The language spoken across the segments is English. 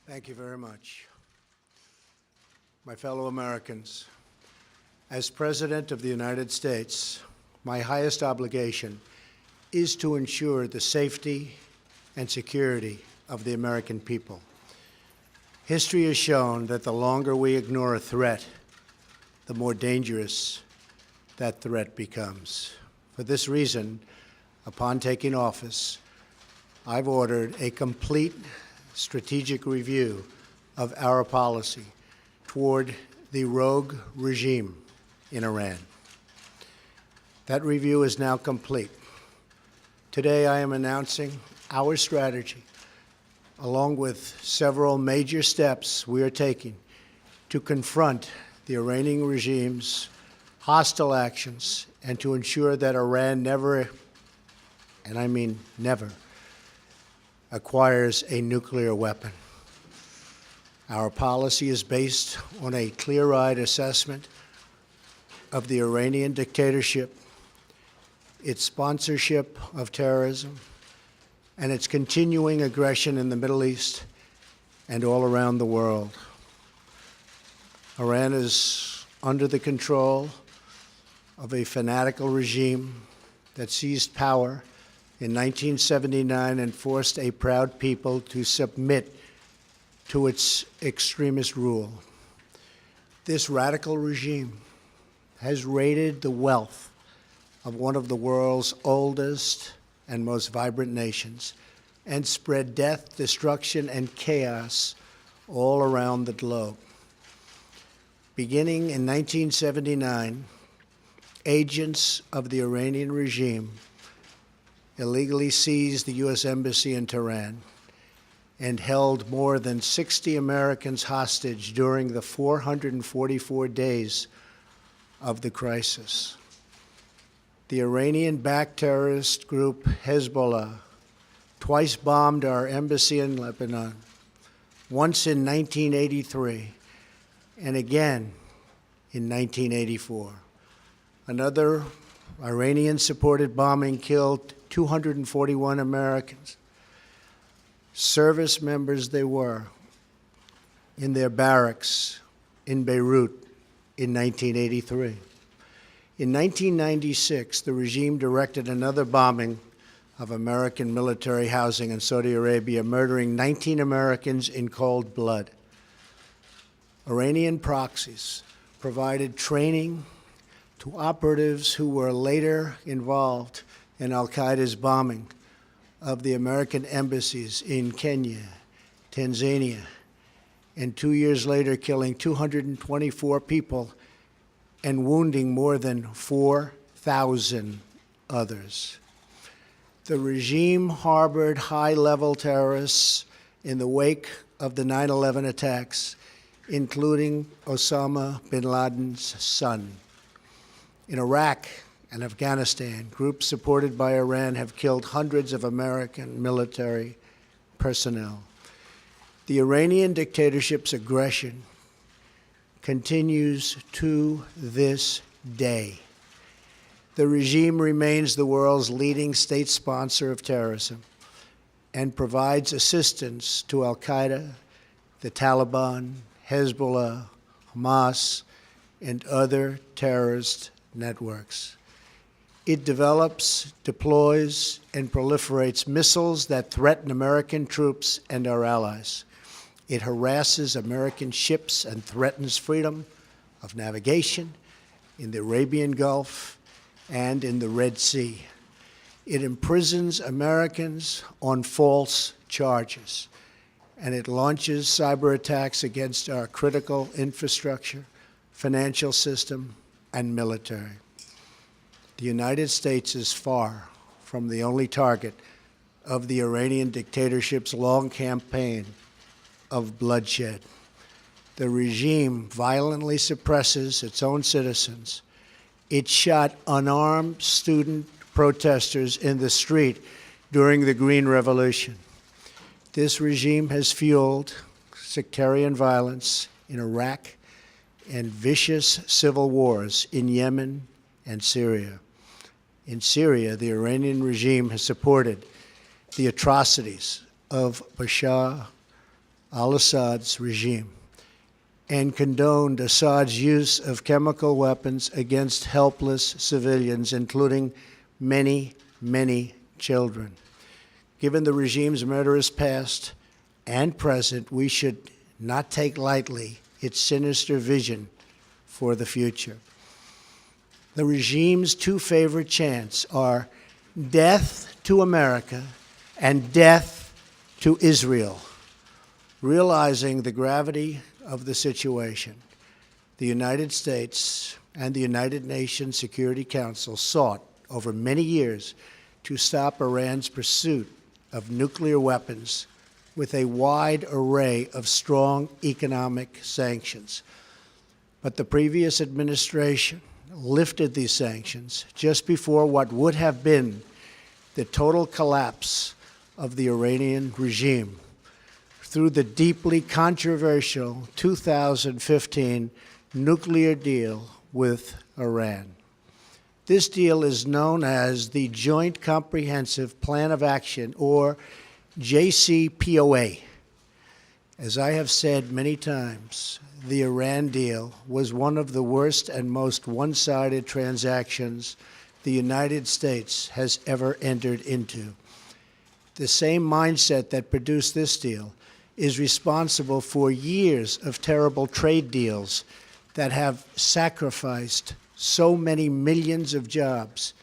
Thank you very much. My fellow Americans, as President of the United States, my highest obligation is to ensure the safety and security of the American people. History has shown that the longer we ignore a threat, the more dangerous that threat becomes. For this reason, upon taking office, I've ordered a complete strategic review of our policy toward the rogue regime in Iran. That review is now complete. Today, I am announcing our strategy, along with several major steps we are taking to confront the Iranian regime's hostile actions and to ensure that Iran never, and I mean never, acquires a nuclear weapon. Our policy is based on a clear-eyed assessment of the Iranian dictatorship, its sponsorship of terrorism, and its continuing aggression in the Middle East and all around the world. Iran is under the control of a fanatical regime that seized power in 1979 and forced a proud people to submit to its extremist rule. This radical regime has raided the wealth of one of the world's oldest and most vibrant nations and spread death, destruction, and chaos all around the globe. Beginning in 1979, agents of the Iranian regime illegally seized the U.S. Embassy in Tehran and held more than 60 Americans hostage during the 444 days of the crisis. The Iranian-backed terrorist group Hezbollah twice bombed our embassy in Lebanon, once in 1983 and again in 1984. Another Iranian-supported bombing killed 241 Americans. Service members they were in their barracks in Beirut in 1983. In 1996, the regime directed another bombing of American military housing in Saudi Arabia, murdering 19 Americans in cold blood. Iranian proxies provided training to operatives who were later involved in al-Qaeda's bombing of the American embassies in Kenya, Tanzania, and 2 years later killing 224 people and wounding more than 4,000 others. The regime harbored high-level terrorists in the wake of the 9/11 attacks, including Osama bin Laden's son. In Iraq and Afghanistan, groups supported by Iran have killed hundreds of American military personnel. The Iranian dictatorship's aggression continues to this day. The regime remains the world's leading state sponsor of terrorism and provides assistance to al-Qaeda, the Taliban, Hezbollah, Hamas, and other terrorist networks. It develops, deploys, and proliferates missiles that threaten American troops and our allies. It harasses American ships and threatens freedom of navigation in the Arabian Gulf and in the Red Sea. It imprisons Americans on false charges, and it launches cyber attacks against our critical infrastructure, financial system, and military. The United States is far from the only target of the Iranian dictatorship's long campaign of bloodshed. The regime violently suppresses its own citizens. It shot unarmed student protesters in the street during the Green Revolution. This regime has fueled sectarian violence in Iraq and vicious civil wars in Yemen and Syria. In Syria, the Iranian regime has supported the atrocities of Bashar al-Assad's regime and condoned Assad's use of chemical weapons against helpless civilians, including many, many children. Given the regime's murderous past and present, we should not take lightly its sinister vision for the future. The regime's two favorite chants are death to America and death to Israel. Realizing the gravity of the situation, the United States and the United Nations Security Council sought over many years to stop Iran's pursuit of nuclear weapons with a wide array of strong economic sanctions. But the previous administration lifted these sanctions just before what would have been the total collapse of the Iranian regime through the deeply controversial 2015 nuclear deal with Iran. This deal is known as the Joint Comprehensive Plan of Action, or JCPOA. As I have said many times, the Iran deal was one of the worst and most one-sided transactions the United States has ever entered into. The same mindset that produced this deal is responsible for years of terrible trade deals that have sacrificed so many millions of jobs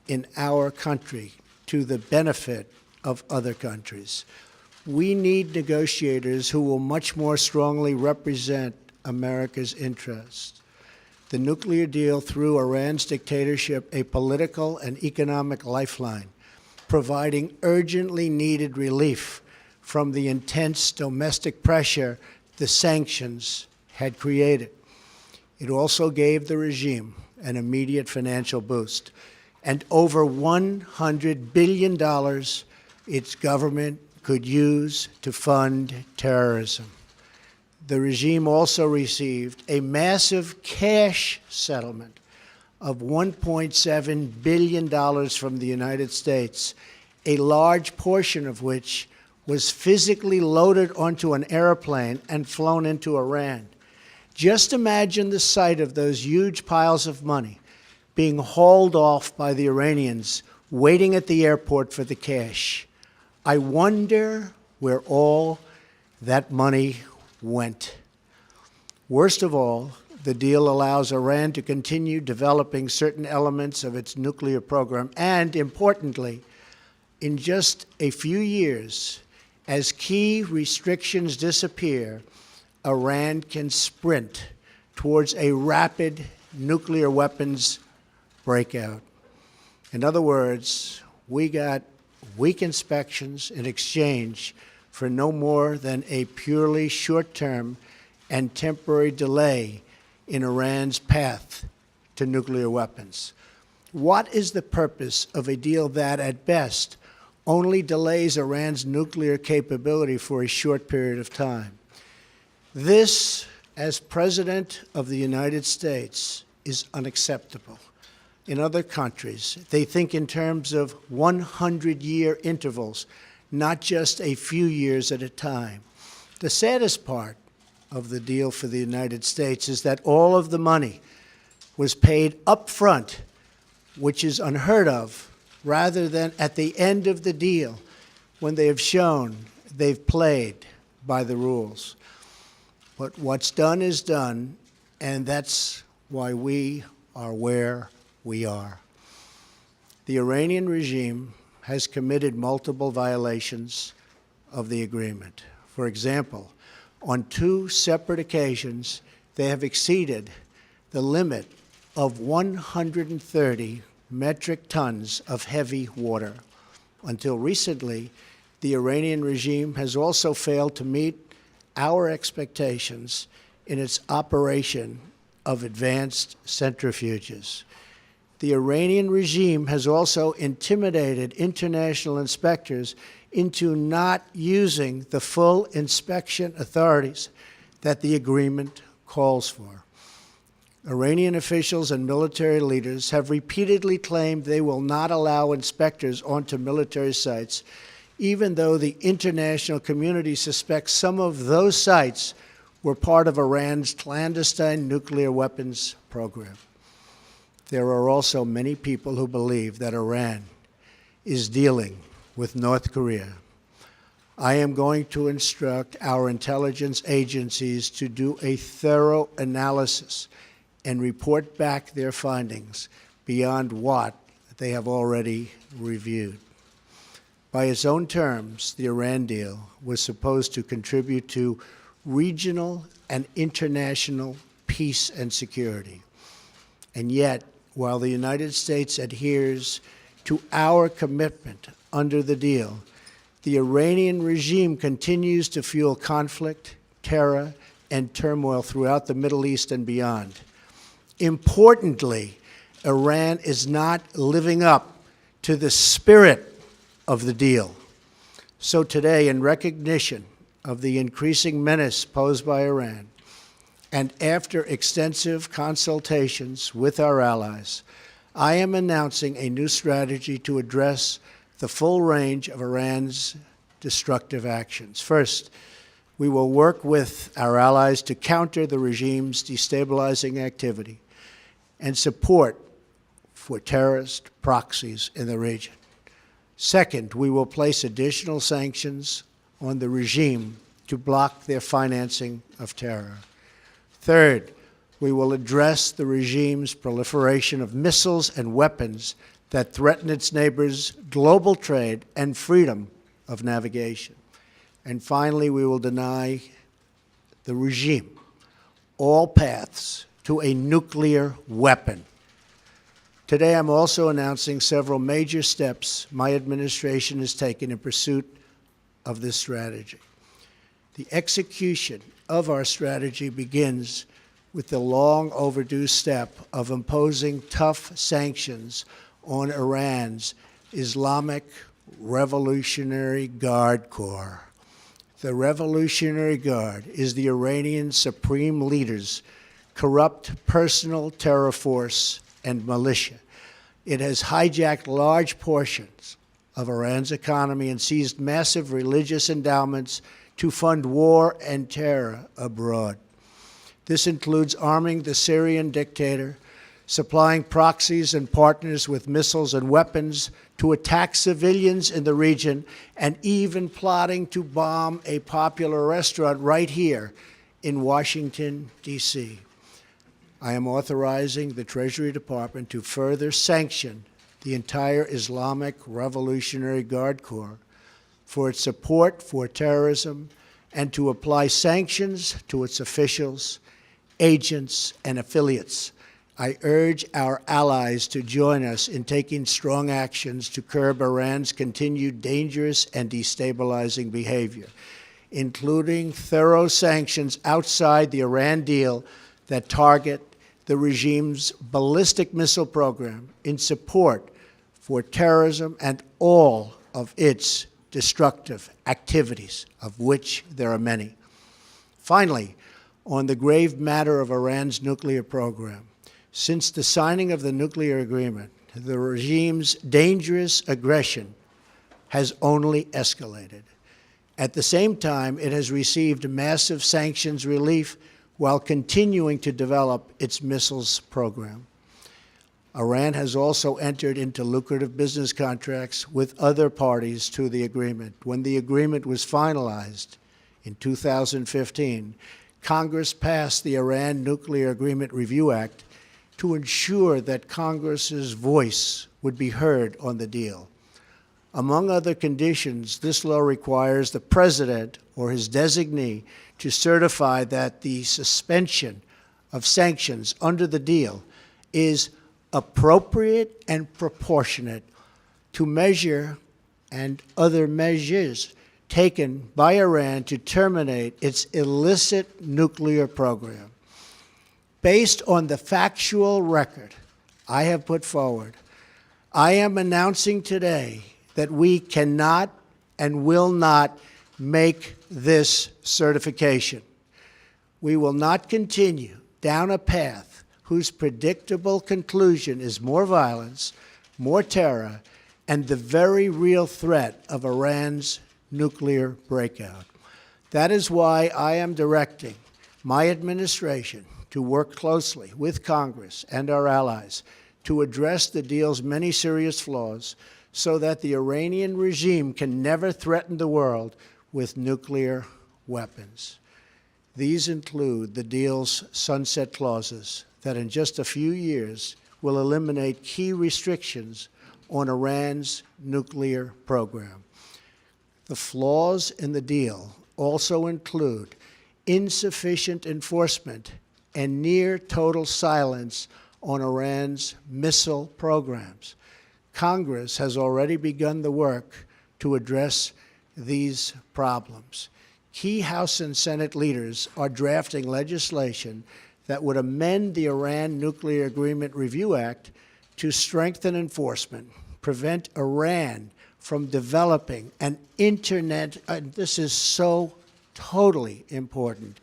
in our country to the benefit of other countries. We need negotiators who will much more strongly represent America's interests. The nuclear deal threw Iran's dictatorship a political and economic lifeline, providing urgently needed relief from the intense domestic pressure the sanctions had created. It also gave the regime an immediate financial boost, and over $100 billion its government could use to fund terrorism. The regime also received a massive cash settlement of $1.7 billion from the United States, a large portion of which was physically loaded onto an airplane and flown into Iran. Just imagine the sight of those huge piles of money being hauled off by the Iranians, waiting at the airport for the cash. I wonder where all that money went. Worst of all, the deal allows Iran to continue developing certain elements of its nuclear program, and importantly, in just a few years, as key restrictions disappear, Iran can sprint towards a rapid nuclear weapons breakout. In other words, we got weak inspections in exchange for no more than a purely short-term and temporary delay in Iran's path to nuclear weapons. What is the purpose of a deal that, at best, only delays Iran's nuclear capability for a short period of time? This, as President of the United States, is unacceptable. In other countries, they think in terms of 100-year intervals, not just a few years at a time. The saddest part of the deal for the United States is that all of the money was paid up front, which is unheard of, rather than at the end of the deal when they have shown they've played by the rules. But what's done is done, and that's why we are where we are. The Iranian regime has committed multiple violations of the agreement. For example, on 2 separate occasions, they have exceeded the limit of 130 metric tons of heavy water. Until recently, the Iranian regime has also failed to meet our expectations in its operation of advanced centrifuges. The Iranian regime has also intimidated international inspectors into not using the full inspection authorities that the agreement calls for. Iranian officials and military leaders have repeatedly claimed they will not allow inspectors onto military sites, even though the international community suspects some of those sites were part of Iran's clandestine nuclear weapons program. There are also many people who believe that Iran is dealing with North Korea. I am going to instruct our intelligence agencies to do a thorough analysis and report back their findings beyond what they have already reviewed. By its own terms, the Iran deal was supposed to contribute to regional and international peace and security. And yet, while the United States adheres to our commitment under the deal, the Iranian regime continues to fuel conflict, terror, and turmoil throughout the Middle East and beyond. Importantly, Iran is not living up to the spirit of the deal. So today, in recognition of the increasing menace posed by Iran, and after extensive consultations with our allies, I am announcing a new strategy to address the full range of Iran's destructive actions. First, we will work with our allies to counter the regime's destabilizing activity and support for terrorist proxies in the region. Second, we will place additional sanctions on the regime to block their financing of terror. Third, we will address the regime's proliferation of missiles and weapons that threaten its neighbors' global trade and freedom of navigation. And finally, we will deny the regime all paths to a nuclear weapon. Today, I'm also announcing several major steps my administration has taken in pursuit of this strategy. The execution of our strategy begins with the long overdue step of imposing tough sanctions on Iran's Islamic Revolutionary Guard Corps. The Revolutionary Guard is the Iranian Supreme Leader's corrupt personal terror force and militia. It has hijacked large portions of Iran's economy and seized massive religious endowments to fund war and terror abroad. This includes arming the Syrian dictator, supplying proxies and partners with missiles and weapons to attack civilians in the region, and even plotting to bomb a popular restaurant right here in Washington, D.C. I am authorizing the Treasury Department to further sanction the entire Islamic Revolutionary Guard Corps for its support for terrorism and to apply sanctions to its officials, agents, and affiliates. I urge our allies to join us in taking strong actions to curb Iran's continued dangerous and destabilizing behavior, including thorough sanctions outside the Iran deal that target the regime's ballistic missile program in support for terrorism and all of its destructive activities, of which there are many. Finally, on the grave matter of Iran's nuclear program, since the signing of the nuclear agreement, the regime's dangerous aggression has only escalated. At the same time, it has received massive sanctions relief while continuing to develop its missiles program. Iran has also entered into lucrative business contracts with other parties to the agreement. When the agreement was finalized in 2015, Congress passed the Iran Nuclear Agreement Review Act to ensure that Congress's voice would be heard on the deal. Among other conditions, this law requires the president or his designee to certify that the suspension of sanctions under the deal is appropriate and proportionate to measure and other measures taken by Iran to terminate its illicit nuclear program. Based on the factual record I have put forward, I am announcing today that we cannot and will not make this certification. We will not continue down a path whose predictable conclusion is more violence, more terror, and the very real threat of Iran's nuclear breakout. That is why I am directing my administration to work closely with Congress and our allies to address the deal's many serious flaws so that the Iranian regime can never threaten the world with nuclear weapons. These include the deal's sunset clauses that in just a few years will eliminate key restrictions on Iran's nuclear program. The flaws in the deal also include insufficient enforcement and near total silence on Iran's missile programs. Congress has already begun the work to address these problems. Key House and Senate leaders are drafting legislation that would amend the Iran Nuclear Agreement Review Act to strengthen enforcement, prevent Iran from developing an internet, and this is so totally important,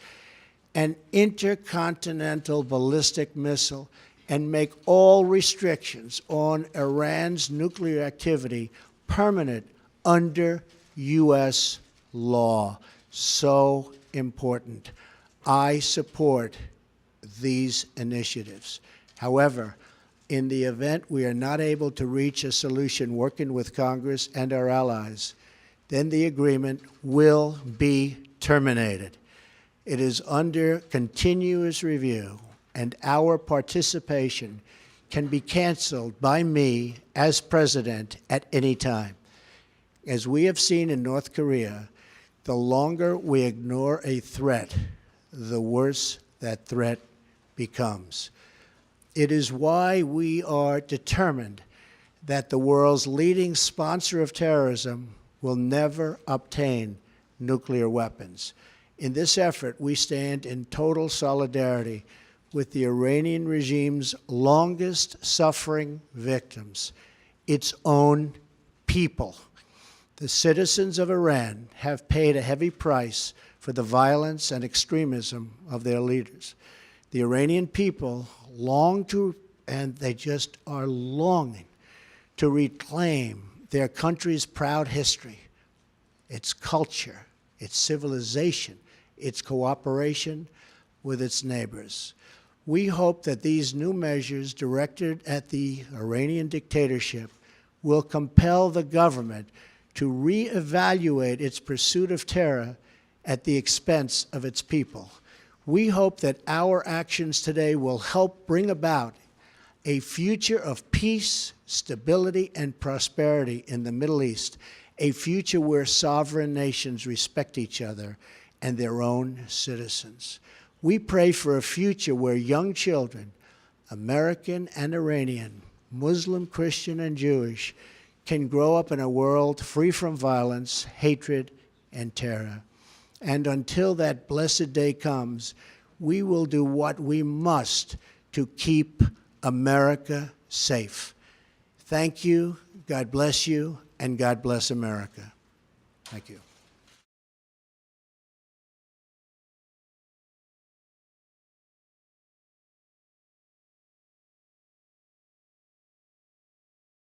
an intercontinental ballistic missile, and make all restrictions on Iran's nuclear activity permanent under U.S. law. So important. I support these initiatives. However, in the event we are not able to reach a solution working with Congress and our allies, then the agreement will be terminated. It is under continuous review, and our participation can be canceled by me as president at any time. As we have seen in North Korea, the longer we ignore a threat, the worse that threat becomes. It is why we are determined that the world's leading sponsor of terrorism will never obtain nuclear weapons. In this effort, we stand in total solidarity with the Iranian regime's longest-suffering victims, its own people. The citizens of Iran have paid a heavy price for the violence and extremism of their leaders. The Iranian people long to, and they just are longing to reclaim their country's proud history, its culture, its civilization, its cooperation with its neighbors. We hope that these new measures directed at the Iranian dictatorship will compel the government to reevaluate its pursuit of terror at the expense of its people. We hope that our actions today will help bring about a future of peace, stability, and prosperity in the Middle East, a future where sovereign nations respect each other and their own citizens. We pray for a future where young children, American and Iranian, Muslim, Christian, and Jewish, can grow up in a world free from violence, hatred, and terror. And until that blessed day comes, we will do what we must to keep America safe. Thank you, God bless you, and God bless America. Thank you.